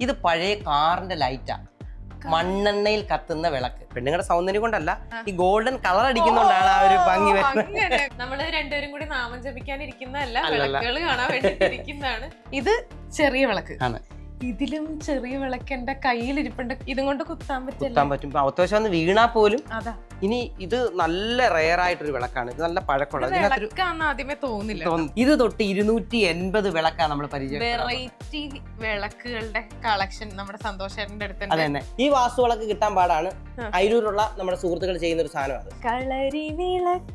ഇത് പഴയ കാറിന്റെ ലൈറ്റാ, മണ്ണെണ്ണയിൽ കത്തുന്ന വിളക്ക്. പെണ്ണുങ്ങളുടെ സൗന്ദര്യം കൊണ്ടല്ല, ഈ ഗോൾഡൻ കളർ അടിക്കുന്നോണ്ടാണ് ആ ഒരു ഭംഗി വരുന്നത്. നമ്മള് രണ്ടുപേരും കൂടി നാമം ജപിക്കാനിരിക്കുന്നതല്ല, വിളക്കുകൾ കാണാൻ വേണ്ടിട്ടിരിക്കുന്നതാണ്. ഇത് ചെറിയ വിളക്ക് ആണ്. ഇതിലും ചെറിയ വിളക്ക് എന്റെ കയ്യിലിരിപ്പുണ്ട്. ഇതും കൊണ്ട് കുത്താൻ പറ്റും. അത്യാവശ്യം ഒന്ന് വീണാ പോലും. അതാ, ഇനി ഇത് നല്ല റെയർ ആയിട്ടൊരു വിളക്കാണ്. ഇത് നല്ല പഴക്കമുള്ള വിളക്കാന്ന് ആദ്യമേ തോന്നില്ല. ഇത് തൊട്ട് 280 വിളക്കാണ് നമ്മൾ പരിചയം. വെറൈറ്റി വിളക്കുകളുടെ കളക്ഷൻ നമ്മുടെ സന്തോഷേട്ടന്റെ അടുത്ത്. അതെ തന്നെ, ഈ വാസ്തു വിളക്ക് കിട്ടാൻ പാടാണ്. അയിരൂരുള്ള നമ്മുടെ സുഹൃത്തുക്കൾ ചെയ്യുന്ന ഒരു സാധനമാണ് കളരി വിളക്ക്.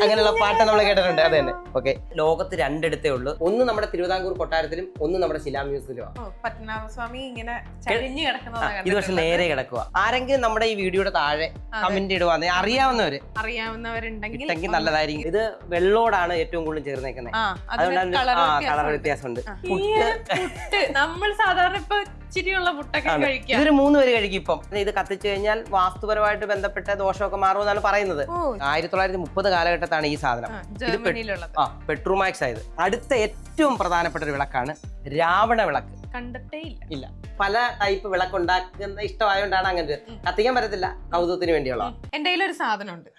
അങ്ങനെയുള്ള പാട്ട് നമ്മൾ കേട്ടിട്ടുണ്ട്. അതെ തന്നെ. ഓക്കെ, ലോകത്ത് രണ്ടിടത്തേ ഉള്ളൂ. ഒന്ന് നമ്മുടെ തിരുവിതാംകൂർ കൊട്ടാരത്തിലും ഒന്ന് നമ്മുടെ ശിലാമ്യൂസിലുമാണ്. പത്മനാഭസ്വാമി ഇങ്ങനെ ചരിഞ്ഞു കിടക്കുന്നതാണ്. ഇത് പക്ഷെ നേരെ കിടക്കുക. ആരെങ്കിലും നമ്മുടെ ഈ വീഡിയോയുടെ താഴെ കമന്റ് ഇടുവാന്ന് അറിയാവുന്നവരുണ്ടെങ്കിൽ നല്ലതായിരിക്കും. ഇത് വെള്ളോടാണ് ഏറ്റവും കൂടുതൽ ചേർന്നേക്കുന്നത്. അതുകൊണ്ടാണ് കളർ വ്യത്യാസമുണ്ട്. നമ്മൾ സാധാരണ ഇപ്പൊ ഇച്ചിരിയുള്ള പുട്ടൊക്കെ കഴിക്കാം. ഇതൊരു 3 പേര് കഴിക്കും. ഇപ്പം ഇത് കത്തിച്ചു കഴിഞ്ഞാൽ വാസ്തുപരമായിട്ട് ബന്ധപ്പെട്ട ദോഷമൊക്കെ മാറുമെന്നാണ് പറയുന്നത്. 1930 കാലഘട്ടത്താണ് ഈ സാധനം. പെട്രോമാക്സ് ആയത്. അടുത്ത ഏറ്റവും പ്രധാനപ്പെട്ട ഒരു വിളക്കാണ് രാവണ വിളക്ക്. കണ്ടിട്ടേ ഇല്ല. പല ടൈപ്പ് വിളക്ക് ഉണ്ടാക്കുന്ന ഇഷ്ടമായോണ്ടാണ് അങ്ങനെ. കത്തിക്കാൻ പറ്റത്തില്ല, കൗതുകത്തിന് വേണ്ടിയുള്ള. എന്റെ കയ്യിലൊരു സാധനമുണ്ട്.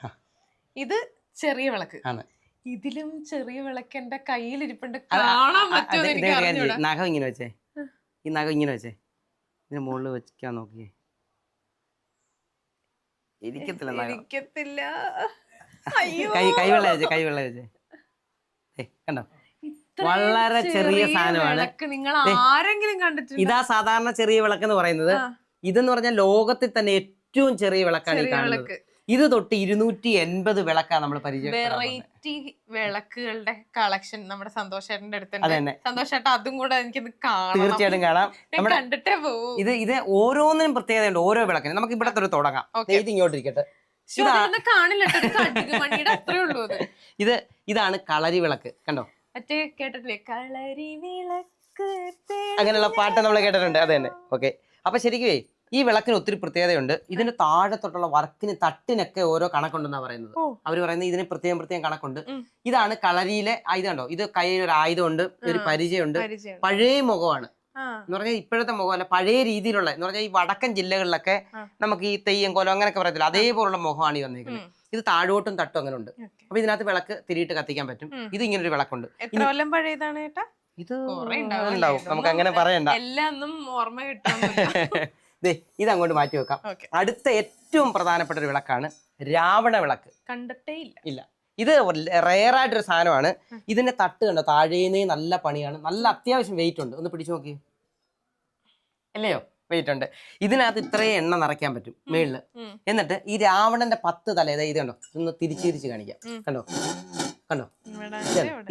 ഇത് ചെറിയ വിളക്ക് ആണ്. ഇതിലും ചെറിയ വിളക്ക് എന്റെ കയ്യിലിരിപ്പുണ്ട്. കാണാൻ പറ്റുമോ എനിക്ക് അറിഞ്ഞൂടാ. നഖം ഇങ്ങനെ വെച്ചേ, ഈ നഖം ഇങ്ങനെ വെച്ചേ, ഇതിന് മുകളിൽ വെക്കാൻ നോക്കിയേ. ഇരിക്കത്തില്ല. കൈവെള്ള വെച്ചേ. കണ്ടോ, വളരെ ചെറിയ സാധനമാണ്. നിങ്ങൾ ആരെങ്കിലും കണ്ടിട്ടുണ്ട്? ഇതാ സാധാരണ ചെറിയ വിളക്കെന്ന് പറയുന്നത്. ഇതെന്ന് പറഞ്ഞാൽ ലോകത്തിൽ തന്നെ ഏറ്റവും ചെറിയ വിളക്കാണ് ഈ കാണുന്നത്. ഇത് തൊട്ട് 280 വിളക്കാണ് നമ്മൾ പരിചയം. വെറൈറ്റി വിളക്കുകളുടെ കളക്ഷൻ നമ്മുടെ സന്തോഷേട്ടന്റെ അടുത്ത്. സന്തോഷേട്ട അതും കൂടെ എനിക്കത് തീർച്ചയായിട്ടും കാണാം. കണ്ടിട്ടേ പോകും. ഇത് ഓരോന്നിനും പ്രത്യേകതയുണ്ട്. ഓരോ വിളക്കിനും നമുക്ക് ഇവിടെ തൊട്ട് തുടങ്ങാം. ഇത് ഇങ്ങോട്ടിരിക്കട്ടെ. ഇതാണ് കളരി വിളക്ക്. കണ്ടോ, മറ്റേ കേട്ടിട്ടില്ലേ, കളരി വിളക്ക്, അങ്ങനെയുള്ള പാട്ട് നമ്മൾ കേട്ടിട്ടുണ്ട്. അത് തന്നെ. ഓക്കെ, അപ്പൊ ശരിക്കും ഈ വിളക്കിന് ഒത്തിരി പ്രത്യേകതയുണ്ട്. ഇതിന്റെ താഴെ തൊട്ടുള്ള വർക്കിന് തട്ടിനൊക്കെ ഓരോ കണക്കുണ്ടെന്നാ പറയുന്നത്. അവർ പറയുന്നത് ഇതിന് പ്രത്യേകം കണക്കുണ്ട്. ഇതാണ് കളരിയിലെ ആയുധമുണ്ടോ. ഇത് കയ്യിൽ ഒരു ആയുധമുണ്ട്, ഒരു പരിചയമുണ്ട്. പഴയ മുഖമാണ് എന്ന് പറഞ്ഞാൽ ഇപ്പോഴത്തെ മുഖമല്ല, പഴയ രീതിയിലുള്ള എന്ന് പറഞ്ഞാൽ ഈ വടക്കൻ ജില്ലകളിലൊക്കെ നമുക്ക് ഈ തെയ്യം കോലം അങ്ങനെയൊക്കെ പറയത്തില്ല, അതേപോലുള്ള മുഖമാണ് ഈ വന്നിരിക്കുന്നത്. ഇത് താഴോട്ടും തട്ടും അങ്ങനെ ഉണ്ട്. അപ്പൊ ഇതിനകത്ത് വിളക്ക് തിരിയിട്ട് കത്തിക്കാൻ പറ്റും. ഇത് ഇങ്ങനെ ഒരു വിളക്കുണ്ട്. എത്ര കൊല്ലം പഴയതാണ് ചേട്ടാ? ഇത് ഉണ്ടാവും, നമുക്ക് അങ്ങനെ പറയണ്ട. എല്ലാം ഓർമ്മ കിട്ടും. ഇത് അങ്ങോട്ട് മാറ്റി വെക്കാം. അടുത്ത ഏറ്റവും പ്രധാനപ്പെട്ട ഒരു വിളക്കാണ് രാവണ വിളക്ക്. കണ്ടിട്ടേ ഇല്ല. ഇത് റെയർ ആയിട്ടൊരു സാധനമാണ്. ഇതിന്റെ തട്ട് കണ്ടോ, താഴേന്നേ നല്ല പണിയാണ്. നല്ല അത്യാവശ്യം വെയിറ്റ് ഉണ്ട്. ഒന്ന് പിടിച്ചു നോക്കി, അല്ലയോ, വെയിറ്റ് ഉണ്ട്. ഇതിനകത്ത് ഇത്രയും എണ്ണ നിറയ്ക്കാൻ പറ്റും മേളില്. എന്നിട്ട് ഈ രാവണന്റെ 10 തല ഇത് കണ്ടോ, ഒന്ന് തിരിച്ച് കാണിക്കാം. കണ്ടോ,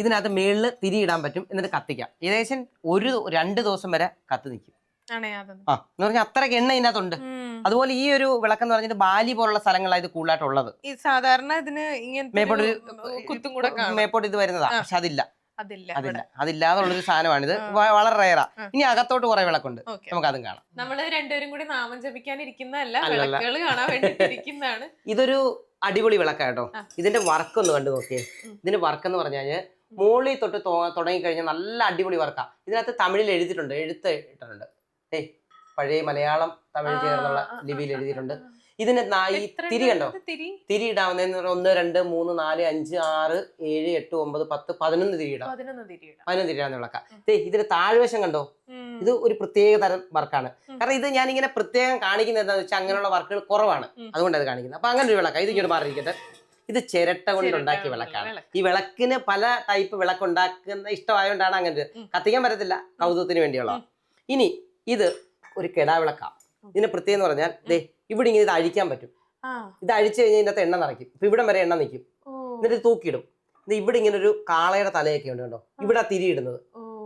ഇതിനകത്ത് മേളില് തിരിയിടാൻ പറ്റും. എന്നിട്ട് കത്തിക്കാം. ഏകദേശം 1-2 ദിവസം വരെ കത്തി നിൽക്കും. എന്ന് പറഞ്ഞാൽ അത്രയ്ക്ക് എണ്ണ ഇതിനകത്തുണ്ട്. അതുപോലെ ഈ ഒരു വിളക്കെന്ന് പറഞ്ഞിട്ട് ബാലി പോലുള്ള സ്ഥലങ്ങളാണ് ഇത് കൂടുതലായിട്ടുള്ളത്. സാധാരണ മേപ്പോട്ട് ഇത് വരുന്നതാ, പക്ഷെ അതില്ലാതുള്ളൊരു സാധനമാണിത്. വളരെ റയറാ. ഇനി അകത്തോട്ട് കുറെ വിളക്കുണ്ട്, നമുക്ക് അതും കാണാം. നമ്മള് രണ്ടുപേരും കൂടി നാമം ജപിക്കാനിരിക്കുന്നതല്ല, വിളക്കുകൾ കാണാൻ വേണ്ടിട്ടിരിക്കുന്നതാണ്. ഇതൊരു അടിപൊളി വിളക്കാട്ടോ. ഇതിന്റെ വർക്ക് ഒന്ന് കണ്ടു നോക്കിയേ. ഇതിന്റെ വർക്ക് എന്ന് പറഞ്ഞാല് മോളിൽ തൊട്ട് തുടങ്ങിക്കഴിഞ്ഞാൽ നല്ല അടിപൊളി വർക്കാ. ഇതിനകത്ത് തമിഴിൽ എഴുതിയിട്ടുണ്ട്, എഴുതിയിട്ടുണ്ട്. പഴയ മലയാളം തമിഴ് ചേർന്നുള്ള ലിപിയിൽ എഴുതിയിട്ടുണ്ട്. ഇതിന് ഈ തിരി കണ്ടോ, തിരി ഇടാവുന്ന 1 2 3 4 5 6 7 8 9 10 11 തിരി ഇടാം. 11 തിരി ഇടാവുന്ന വിളക്കാം. ഇതിന് താഴ്വശം കണ്ടോ, ഇത് ഒരു പ്രത്യേക തരം വർക്കാണ്. കാരണം ഇത് ഞാൻ ഇങ്ങനെ പ്രത്യേകം കാണിക്കുന്നത് എന്താണെന്ന് വെച്ചാൽ അങ്ങനെയുള്ള വർക്കുകൾ കുറവാണ്, അതുകൊണ്ട് അത് കാണിക്കുന്നത്. അപ്പൊ അങ്ങനെ ഒരു വിളക്കാം. ഇത് ഇങ്ങോട്ട് മാറിയിരിക്കട്ടെ. ഇത് ചിരട്ട കൊണ്ട് ഉണ്ടാക്കിയ വിളക്കാണ്. ഈ വിളക്കിന് പല ടൈപ്പ് വിളക്കുണ്ടാക്കുന്ന ഇഷ്ടമായോണ്ടാണ് അങ്ങനെ. കത്തിക്കാൻ പറ്റത്തില്ല, കൗതുകത്തിന് വേണ്ടിയുള്ള. ഇനി ഇത് ഒരു കെടാവിളക്കാണ്. ഇതിന്റെ പ്രത്യേകം എന്ന് പറഞ്ഞാൽ ഇവിടെ ഇങ്ങനെ ഇത് അഴിക്കാൻ പറ്റും. ഇത് അഴിച്ചു കഴിഞ്ഞാൽ ഇതിനകത്ത് എണ്ണ നിറയ്ക്കും. ഇപ്പൊ ഇവിടം വരെ എണ്ണ നിൽക്കും. എന്നിട്ട് തൂക്കിയിടും. ഇത് ഇവിടെ ഇങ്ങനെ ഒരു കാളയുടെ തലയൊക്കെ ഉണ്ട് കേട്ടോ, ഇവിടെ തിരിയിടുന്നത്.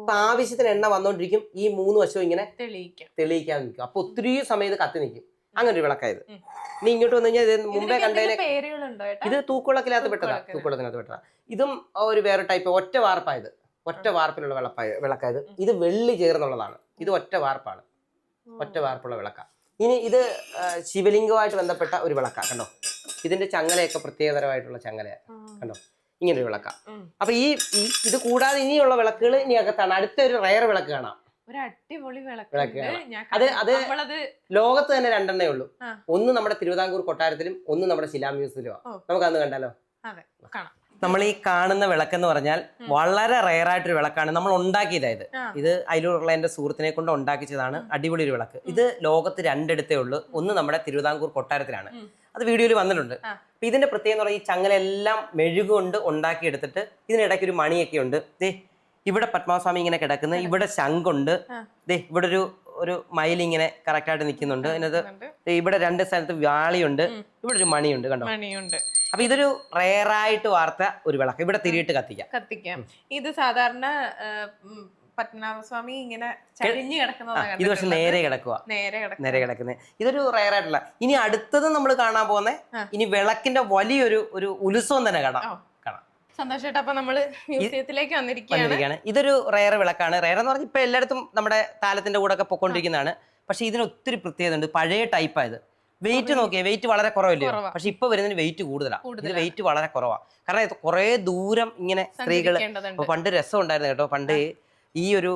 അപ്പൊ ആവശ്യത്തിന് എണ്ണ വന്നോണ്ടിരിക്കും. ഈ 3 വശവും ഇങ്ങനെ തെളിയിക്കാൻ നിൽക്കും. അപ്പൊ ഒത്തിരി സമയം ഇത് കത്തി നിൽക്കും. അങ്ങനെ ഒരു വിളക്കായത്. ഇനി ഇങ്ങോട്ട് വന്നു കഴിഞ്ഞാൽ ഇത് മുമ്പേ കണ്ടതിന് ഇത് തൂക്കുളക്കിനകത്ത് പെട്ടതാ. ഇതും ഒരു വേറെ ടൈപ്പ് ഒറ്റ വാർപ്പായത്, ഒറ്റ വാർപ്പിലുള്ള വിളക്കായത്. ഇത് വെള്ളി ചേർന്നുള്ളതാണ്. ഇത് ഒറ്റ വാർപ്പാണ്, ഒറ്റ വാർപ്പുള്ള വിളക്കാണ്. ഇനി ഇത് ശിവലിംഗവുമായിട്ട് ബന്ധപ്പെട്ട ഒരു വിളക്കാണ്. കണ്ടോ, ഇതിന്റെ ചങ്ങലയൊക്കെ പ്രത്യേകതരമായിട്ടുള്ള ചങ്ങലയാണ്. കണ്ടോ, ഇങ്ങനൊരു വിളക്കാണ്. അപ്പൊ ഇത് കൂടാതെ ഇനിയുള്ള വിളക്കുകൾ ഇനി അകത്താണ്. അടുത്ത ഒരു റയർ വിളക്ക് കാണാം. ഒരു അടിപൊളി വിളക്കുണ്ട്. ഞാൻ നമ്മളത് ലോകത്ത് തന്നെ രണ്ടെണ്ണേ ഉള്ളൂ. ഒന്ന് നമ്മുടെ തിരുവിതാംകൂർ കൊട്ടാരത്തിലും ഒന്ന് നമ്മുടെ ശിലാമ്യൂസിയത്തിലുമാണ്. നമുക്ക് അന്ന് കണ്ടാലോ? കാണാം. നമ്മൾ ഈ കാണുന്ന വിളക്കെന്ന് പറഞ്ഞാൽ വളരെ റെയർ ആയിട്ടൊരു വിളക്കാണ്. നമ്മൾ ഉണ്ടാക്കിയതായത്. ഇത് അയിലൂറുള്ള എന്റെ സുഹൃത്തിനെ കൊണ്ട് ഉണ്ടാക്കിച്ചതാണ്. അടിപൊളി ഒരു വിളക്ക്. ഇത് ലോകത്ത് രണ്ടിടത്തേ ഉള്ളൂ. ഒന്ന് നമ്മുടെ തിരുവിതാംകൂർ കൊട്ടാരത്തിലാണ്. അത് വീഡിയോയിൽ വന്നിട്ടുണ്ട്. അപ്പൊ ഇതിന്റെ പ്രത്യേകത എന്ന് പറഞ്ഞാൽ ഈ ചങ്ങലെല്ലാം മെഴുകുകൊണ്ട് ഉണ്ടാക്കിയെടുത്തിട്ട് ഇതിനിടയ്ക്ക് ഒരു മണിയൊക്കെ ഉണ്ട്. ഇവിടെ പത്മനാഭസ്വാമി ഇങ്ങനെ കിടക്കുന്നത്, ഇവിടെ ശംഖുണ്ട്, ഇവിടെ ഒരു മയിലിങ്ങനെ കറക്റ്റ് ആയിട്ട് നിൽക്കുന്നുണ്ട്. അതിനകത്ത് ഇവിടെ രണ്ട് സ്ഥലത്ത് വ്യാളിയുണ്ട്, ഇവിടെ ഒരു മണിയുണ്ട്, കണ്ടോ? അപ്പൊ ഇതൊരു റെയറായിട്ട് വാർത്ത ഒരു വിളക്ക്. ഇവിടെ തിരിയിട്ട് കത്തിക്കാം. ഇത് സാധാരണ പത്മനാഭസ്വാമി ഇങ്ങനെ ചരിഞ്ഞു കിടക്കുന്നതാണ്. ഇത് പക്ഷെ നേരെ കിടക്കുന്നത്. ഇതൊരു റെയറായിട്ടുള്ള. ഇനി അടുത്തത് നമ്മൾ കാണാൻ പോകുന്ന ഇനി വിളക്കിന്റെ വലിയൊരു ഉത്സവം തന്നെ കാണാം. സന്തോഷേട്ടാ, അപ്പൊ നമ്മള് മ്യൂസിയത്തിലേക്ക് വന്നിരിക്കുകയാണ്. ഇതൊരു റെയർ വിളക്കാണ്. റെയർ എന്ന് പറഞ്ഞാൽ ഇപ്പൊ എല്ലായിടത്തും നമ്മുടെ താലത്തിന്റെ കൂടെ ഒക്കെ പൊക്കൊണ്ടിരിക്കുന്നതാണ്. പക്ഷെ ഇതിന് ഒത്തിരി പ്രത്യേകത ഉണ്ട്. പഴയ ടൈപ്പായത്. വെയിറ്റ് നോക്കിയേ, വെയിറ്റ് വളരെ കുറവല്ലേ? പക്ഷെ ഇപ്പൊ വരുന്നതിന് വെയിറ്റ് കൂടുതലാണ്. ഇത് വെയിറ്റ് വളരെ കുറവാണ്. കാരണം കുറെ ദൂരം ഇങ്ങനെ സ്ത്രീകൾ പണ്ട് രസം ഉണ്ടായിരുന്നു കേട്ടോ. പണ്ട് ഈ ഒരു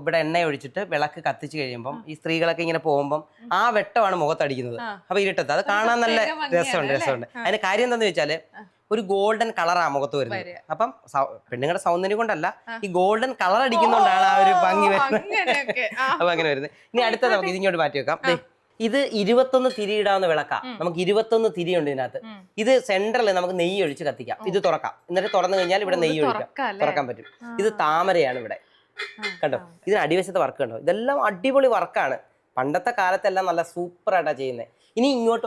ഇവിടെ എണ്ണ ഒഴിച്ചിട്ട് വിളക്ക് കത്തിച്ചു കഴിയുമ്പം ഈ സ്ത്രീകളൊക്കെ ഇങ്ങനെ പോകുമ്പം ആ വെട്ടമാണ് മുഖത്തടിക്കുന്നത്. അപ്പൊ ഇരുട്ടത്ത് അത് കാണാൻ നല്ല രസമുണ്ട്. അതിന് കാര്യം എന്താന്ന് വെച്ചാല് ഒരു ഗോൾഡൻ കളറാ മുഖത്ത് വരുന്നത്. അപ്പം പെണ്ണുങ്ങളുടെ സൗന്ദര്യം കൊണ്ടല്ല, ഈ ഗോൾഡൻ കളർ അടിക്കുന്നോണ്ടാണ് ആ ഒരു ഭംഗി വരുന്നത്. അപ്പൊ അങ്ങനെ വരുന്നത്. ഇനി അടുത്ത നമുക്ക് ഇതിങ്ങോട്ട് മാറ്റി വെക്കാം. ഇത് 21 തിരി ഇടാവുന്ന വിളക്കാ. നമുക്ക് 21 തിരിയുണ്ട് ഇതിനകത്ത്. ഇത് സെന്ററിൽ നമുക്ക് നെയ്യ് ഒഴിച്ച് കത്തിക്കാം. ഇത് തുറക്കാം. എന്നിട്ട് തുറന്നു കഴിഞ്ഞാൽ ഇവിടെ നെയ്യ് തുറക്കാൻ പറ്റും. ഇത് താമരയാണ് ഇവിടെ, കണ്ടോ? ഇതിന് അടിവശത്തെ വർക്ക് കണ്ടോ? ഇതെല്ലാം അടിപൊളി വർക്കാണ്. പണ്ടത്തെ കാലത്തെല്ലാം നല്ല സൂപ്പർ ആയിട്ടാ ചെയ്യുന്നത്. ഇനി ഇങ്ങോട്ട്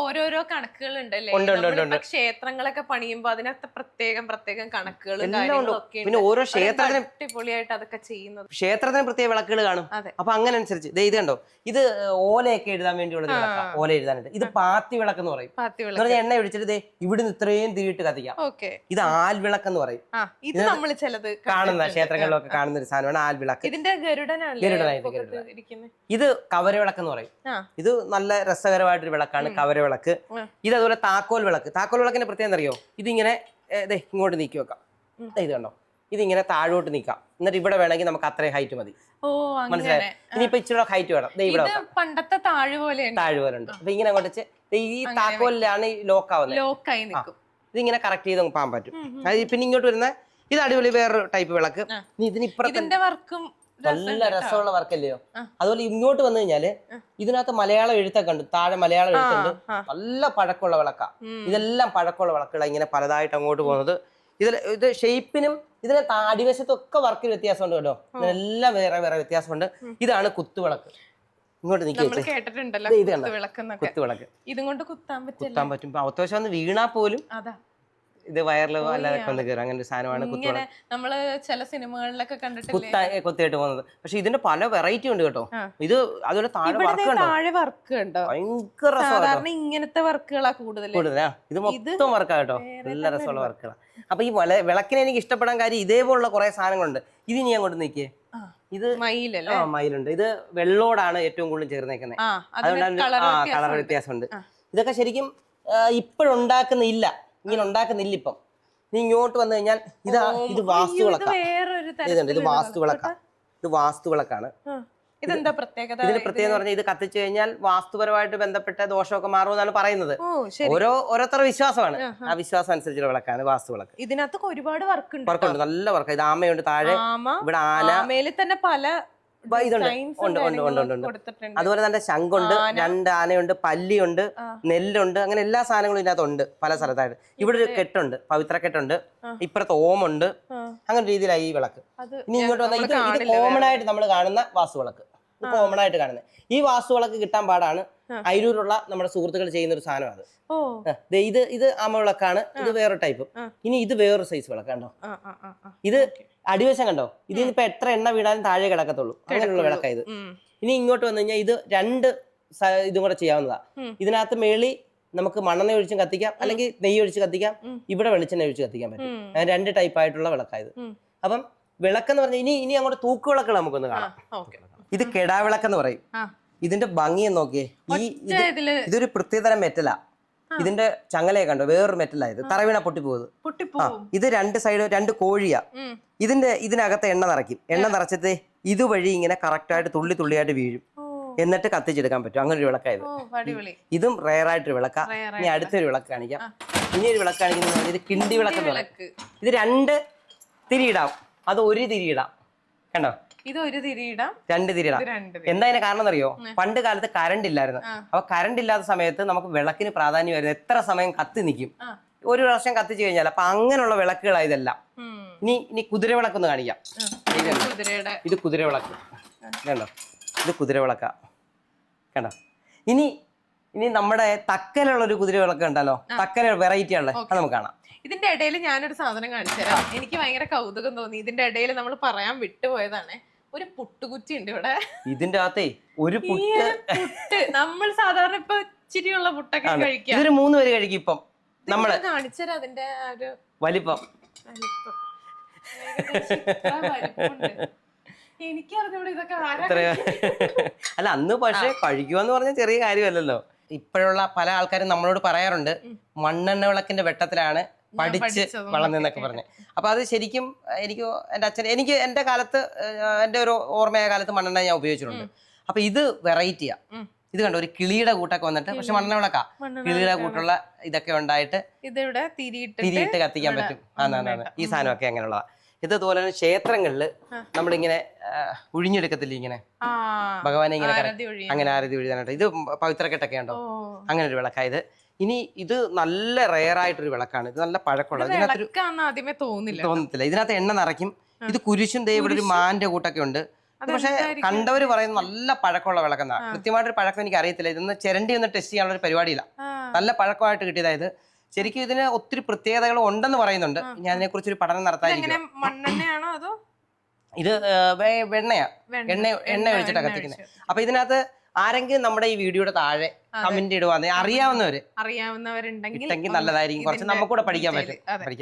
ഓരോരോ കണക്കുകൾ ഉണ്ടല്ലേ? ക്ഷേത്രങ്ങളൊക്കെ പണിയുമ്പോ അതിനകത്ത് പ്രത്യേകം കണക്കുകളും പിന്നെ ഓരോ ക്ഷേത്രത്തിനും അടിപൊളിയായിട്ട് അതൊക്കെ ചെയ്യുന്നത്. ക്ഷേത്രത്തിന് പ്രത്യേക വിളക്കുകൾ കാണും. അപ്പൊ അങ്ങനെ അനുസരിച്ച് ഇത് കണ്ടോ, ഇത് ഓലയൊക്കെ എഴുതാൻ വേണ്ടിയുള്ള ഓല എഴുതാനായിട്ട്. ഇത് പാത്തി വിളക്ക് എന്ന് പറയും. പറഞ്ഞാൽ എണ്ണ ഒഴിച്ചിട്ട് ഇവിടുന്ന് ഇത്രയും തിരിയിട്ട് കത്തിക്കാം. ഇത് ആൽവിളക്ക് എന്ന് പറയും. ഇത് നമ്മൾ ചിലത് കാണുന്ന ക്ഷേത്രങ്ങളിലൊക്കെ കാണുന്ന ഒരു സാധനമാണ് ആൽവിളക്ക്. ഇതിന്റെ ഇത് കവരവിളക്ക് എന്ന് പറയും. ഇത് നല്ല രസകരമായിട്ടൊരു വിളക്കാണ് കവരവിളക്ക്. ഇത് അതുപോലെ താക്കോൽ വിളക്ക്. താക്കോൽ വിളക്കിന്റെ പ്രത്യേകം അറിയോ? ഇതിങ്ങനെ ഇങ്ങോട്ട് നീക്കി വെക്കാം. ഇത് കണ്ടോ, ഇതിങ്ങനെ താഴോട്ട് നീക്കാം. എന്നിട്ട് ഇവിടെ വേണമെങ്കിൽ നമുക്ക് അത്രയും ഹൈറ്റ് മതി. മനസ്സിലായി? ഇനിയിപ്പോ ഇച്ചിരി ഹൈറ്റ് വേണം. ഇവിടെ പണ്ടത്തെ താഴ് പോലെ ഉണ്ട്. അപ്പൊ ഇങ്ങനെ അങ്ങോട്ട് വെച്ച് ഈ താക്കോലിലാണ് ലോക്ക് ആവുന്നത്. ഇതിങ്ങനെ കറക്റ്റ് ചെയ്ത് പോകാൻ പറ്റും. പിന്നെ ഇങ്ങോട്ട് വരുന്ന ഇത് അടിപൊളി വേറൊരു ടൈപ്പ് വിളക്ക്. ഇതിന്റെ വർക്കും നല്ല രസമുള്ള വർക്കല്ലയോ? അതുപോലെ ഇങ്ങോട്ട് വന്നു കഴിഞ്ഞാല് ഇതിനകത്ത് മലയാളം എഴുത്തൊക്കെ ഉണ്ട്. താഴെ മലയാളം എഴുത്തുണ്ട്. നല്ല പഴക്കമുള്ള വിളക്കാ. ഇതെല്ലാം പഴക്കമുള്ള വിളക്കുകളാണ്. ഇങ്ങനെ പലതായിട്ട് അങ്ങോട്ട് പോകുന്നത്. ഇത് ഷേപ്പിനും ഇതിനെ അടിവശത്തൊക്കെ വർക്കിൽ വ്യത്യാസമുണ്ട് കേട്ടോ. ഇതിനെല്ലാം വേറെ വേറെ വ്യത്യാസമുണ്ട്. ഇതാണ് കുത്തുവിളക്ക്. ഇങ്ങോട്ട് നിൽക്കുക, കുത്തുവിളക്ക്. ഇതുകൊണ്ട് കുത്താൻ പറ്റും. അത്യാവശ്യം ഒന്ന് വീണാ പോലും ഇത് വയറിൽ അല്ലാതെ വന്ന് കയറും. അങ്ങനെ ഒരു സാധനമാണ് കുത്തുവിളക്ക്. നമ്മള് ചില സിനിമകളിലൊക്കെ കണ്ടിട്ട് കുത്തിയിട്ട് പോകുന്നത്. പക്ഷെ ഇതിന്റെ പല വെറൈറ്റി ഉണ്ട് കേട്ടോ. ഇത് അതുപോലെ താഴെ വർക്ക് ഉണ്ടോ? ഭയങ്കര സാധാരണ ഇങ്ങനത്തെ വർക്കുകളാ കൂടുതലാ. ഇത് മൊത്തം വർക്കാ കേട്ടോ. നല്ല രസമുള്ള വർക്കുകളാണ്. അപ്പൊ ഈ വിളക്കിനെ എനിക്ക് ഇഷ്ടപ്പെടാൻ കാര്യം ഇതേപോലുള്ള കുറെ സാധനങ്ങളുണ്ട്. ഇത് ഞാൻ കൊണ്ട് നിൽക്കേ, ഇത് മയിലുണ്ട്. ഇത് വെള്ളോടാണ് ഏറ്റവും കൂടുതൽ ചേർന്നേക്കുന്നത്. അതുകൊണ്ടാണ് കളർ വ്യത്യാസമുണ്ട്. ഇതൊക്കെ ശരിക്കും ഇപ്പോഴുണ്ടാക്കുന്നില്ല, ഇങ്ങനെ ഉണ്ടാക്കുന്നില്ല ഇപ്പം. നീ ഇങ്ങോട്ട് വന്നു കഴിഞ്ഞാൽ ഇത് വാസ്തുവിളക്കാണ്. ഇത് വാസ്തുവിളക്കാണ്. ഇതിന്റെ പ്രത്യേകത എന്ന് പറഞ്ഞാൽ ഇത് കത്തിച്ചു കഴിഞ്ഞാൽ വാസ്തുപരമായിട്ട് ബന്ധപ്പെട്ട ദോഷമൊക്കെ മാറുമെന്നാണ് പറയുന്നത്. ഓരോരുത്തരുടെ വിശ്വാസമാണ്. ആ വിശ്വാസം അനുസരിച്ചുള്ള വിളക്കാണ് വാസ്തുവിളക്ക്. ഇതിനകത്ത് ഒരുപാട് വർക്കുണ്ട്. നല്ല വർക്ക്. ഇത് ആമയുണ്ട് താഴെ. ഇവിടെ ആന തന്നെ പല ഉണ്ട്. അതുപോലെ തന്നെ ശംഖുണ്ട്, 2 ആനയുണ്ട്, പല്ലിയുണ്ട്, നെല്ലുണ്ട്. അങ്ങനെ എല്ലാ സാധനങ്ങളും ഇതിനകത്തുണ്ട് പല സ്ഥലത്തായിട്ട്. ഇവിടെ ഒരു കെട്ടുണ്ട്, പവിത്ര കെട്ടുണ്ട്. ഇപ്പുറത്ത് ഓമുണ്ട്. അങ്ങനെ രീതിയിലായി ഈ വിളക്ക്. ഇനി ഇങ്ങോട്ട് വന്നാൽ ഇത് കോമൺ ആയിട്ട് നമ്മൾ കാണുന്ന വാസ്തുവിളക്ക്. ഇത് കോമൺ ആയിട്ട് കാണുന്നത്. ഈ വാസ്തുവിളക്ക് കിട്ടാൻ പാടാണ്. അയിരൂരുള്ള നമ്മുടെ സുഹൃത്തുക്കൾ ചെയ്യുന്ന ഒരു സാധനമാണ്. ഇത് ആമ വിളക്കാണ്. ഇത് വേറൊരു ടൈപ്പ്. ഇനി ഇത് വേറൊരു സൈസ് വിളക്ക് കണ്ടോ. ഇത് അടിവശം കണ്ടോ. ഇതിനിപ്പോ എത്ര എണ്ണ വീണാലും താഴെ കിടക്കത്തുള്ളൂ. അങ്ങനെയുള്ള വിളക്കാ ഇത്. ഇനി ഇങ്ങോട്ട് വന്നു കഴിഞ്ഞാൽ ഇത് 2 ഇതും കൂടെ ചെയ്യാവുന്നതാ. ഇതിനകത്ത് മേളി നമുക്ക് മണ്ണെണ്ണ ഒഴിച്ചും കത്തിക്കാം, അല്ലെങ്കിൽ നെയ്യ് ഒഴിച്ച് കത്തിക്കാം. ഇവിടെ വെളിച്ചെണ്ണ ഒഴിച്ച് കത്തിക്കാൻ പറ്റും. 2 ടൈപ്പ് ആയിട്ടുള്ള വിളക്കായത്. അപ്പം വിളക്കെന്ന് പറഞ്ഞാൽ ഇനി അങ്ങോട്ട് തൂക്കുവിളക്കുകൾ നമുക്കൊന്ന് കാണാം. ഇത് കെടാവിളക്കെന്ന് പറയും. ഇതിന്റെ ഭംഗിയെ നോക്കിയേ. ഇതൊരു പ്രത്യേകതരം മെറ്റലാ. ഇതിന്റെ ചങ്ങലയെ കണ്ടോ വേറൊരു മെറ്റലായത് തറവീണ പൊട്ടിപ്പോകുന്നത്. പൊട്ടിപ്പോവും. ഇത് രണ്ട് സൈഡ് 2 കോഴിയാ. ഇതിനകത്ത് എണ്ണ നിറയ്ക്കും. എണ്ണ നിറച്ചിട്ട് ഇതുവഴി ഇങ്ങനെ കറക്റ്റായിട്ട് തുള്ളി തുള്ളിയായിട്ട് വീഴും. എന്നിട്ട് കത്തിച്ചെടുക്കാൻ പറ്റും. അങ്ങനെ ഒരു വിളക്കായത്. ഇതും റെയർ ആയിട്ടൊരു വിളക്ക. ഇനി അടുത്തൊരു വിളക്ക് കാണിക്കാം. ഇനി ഒരു വിളക്ക് കാണിക്കുന്നത് ഇത് കിണ്ടി വിളക്ക് എന്ന് പറയും. ഇത് 2 തിരിയിടാം, അത് 1 തിരിയിടാം. കണ്ടോ, ഇത് 1 തിരിയിടാം, 2 തിരിയിടാം. എന്താ അതിന് കാരണം എന്നറിയോ? പണ്ട് കാലത്ത് കറണ്ട് ഇല്ലായിരുന്നു. അപ്പൊ കറണ്ട് ഇല്ലാത്ത സമയത്ത് നമുക്ക് വിളക്കിന് പ്രാധാന്യമായിരുന്നു. എത്ര സമയം കത്തി നിൽക്കും, 1 വർഷം കത്തിച്ചു കഴിഞ്ഞാൽ. അപ്പൊ അങ്ങനെയുള്ള വിളക്കുകളാണ് ഇതെല്ലാം. ഇനി കുതിരവിളക്കൊന്ന് കാണിക്കാം. ഇത് കുതിരവിളക്ക് കണ്ടോ, ഇത് കുതിരവിളക്ക കണ്ടോ. ഇനി നമ്മുടെ തക്കലുള്ള ഒരു കുതിരവിളക്ക് ഉണ്ടല്ലോ, തക്കല വെറൈറ്റി ഉള്ളത്, അത് നമുക്ക് കാണാം. ഇതിന്റെ ഇടയിൽ ഞാനൊരു സാധനം കാണിച്ചു തരാം. എനിക്ക് ഭയങ്കര കൗതുകം തോന്നി. ഇതിന്റെ ഇടയിൽ നമ്മൾ പറയാൻ വിട്ടുപോയതാണ്, ഒരു പുട്ടുകുറ്റി ഉണ്ട് ഇവിടെ. ഇതിന്റെ അകത്തേ ഒരു പുട്ട്, നമ്മൾ സാധാരണ ഇപ്പൊ ഇച്ചിരിയുള്ള പുട്ടൊക്കെ കഴിക്കാം. ഇതൊരു 3 പേര് കഴിക്കും. ഇപ്പം നമ്മള് കാണിച്ചുതരാം അതിന്റെ ഒരു വലിപ്പം. എനിക്കറിഞ്ഞൂടെ ഇതൊക്കെ അല്ല, അന്ന് പക്ഷെ കഴിക്കുവാന്ന് പറഞ്ഞാൽ ചെറിയ കാര്യമല്ലല്ലോ. ഇപ്പോഴുള്ള പല ആൾക്കാരും നമ്മളോട് പറയാറുണ്ട്, മണ്ണെണ്ണ വിളക്കിന്റെ വെട്ടത്തിലാണ് പഠിച്ച് വളർന്നെന്നൊക്കെ പറഞ്ഞ്. അപ്പൊ അത് ശരിക്കും എൻ്റെ അച്ഛൻ എൻ്റെ കാലത്ത്, എൻ്റെ ഒരു ഓർമ്മയായ കാലത്ത് മണ്ണെണ്ണ ഞാൻ ഉപയോഗിച്ചിട്ടുണ്ട്. അപ്പൊ ഇത് വെറൈറ്റിയാ. ഇത് കണ്ടോ, ഒരു കിളിയുടെ കൂട്ടൊക്കെ വന്നിട്ട്, പക്ഷെ മണ്ണെണ്ണ വിളക്കാ. കിളിയുടെ കൂട്ടുള്ള ഇതൊക്കെ ഉണ്ടായിട്ട് ഇതിവിടെ തിരിയിട്ട് കത്തിക്കാൻ പറ്റും. ഈ സാധനമൊക്കെ അങ്ങനെയുള്ളതാ. ഇതുപോലെ തന്നെ ക്ഷേത്രങ്ങളില് നമ്മളിങ്ങനെ ഒഴിഞ്ഞെടുക്കത്തില്ല, ഇങ്ങനെ ഭഗവാനെ ഇങ്ങനെ അങ്ങനെ ആരതി ഒഴിയാനായിട്ട്. ഇത് പവിത്രക്കെട്ടൊക്കെ ഉണ്ടോ, അങ്ങനെ ഒരു വിളക്കായത്. ഇനി ഇത് നല്ല റെയർ ആയിട്ടൊരു വിളക്കാണ്. ഇത് നല്ല പഴക്കമുള്ളത്. ആദ്യമേ തോന്നത്തില്ല. ഇതിനകത്ത് എണ്ണ നിറയ്ക്കും. ഇത് കുരിശും ദേ ഇവിടെ ഒരു മാന്റെ കൂട്ടൊക്കെ ഉണ്ട്. പക്ഷെ കണ്ടവര് പറയുന്നത് നല്ല പഴക്കമുള്ള വിളക്കെന്നാ. കൃത്യമായിട്ടൊരു പഴക്കം എനിക്ക് അറിയത്തില്ല. ഇതൊന്ന് ചിരണ്ടി ഒന്ന് ടെസ്റ്റ് ചെയ്യാനുള്ള ഒരു പരിപാടിയില്ല. നല്ല പഴക്കമായിട്ട് കിട്ടിയതായത്. ശരിക്കും ഇതിന് ഒത്തിരി പ്രത്യേകതകൾ ഉണ്ടെന്ന് പറയുന്നുണ്ട്. ഞാൻ അതിനെ കുറിച്ച് ഒരു പഠനം നടത്താതിരിക്കും. ഇത് വെണ്ണയാ, എണ്ണ ഒഴിച്ചിട്ടാ കത്തിക്കുന്നത്. അപ്പൊ ഇതിനകത്ത് ആരെങ്കിലും നമ്മുടെ ഈ വീഡിയോയുടെ താഴെ കമന്റ് ഇടുവാന്ന് അറിയാവുന്നവരുണ്ടെങ്കിൽ നല്ലതായിരിക്കും. കുറച്ച് നമുക്കൂടെ പഠിക്കാൻ പറ്റും.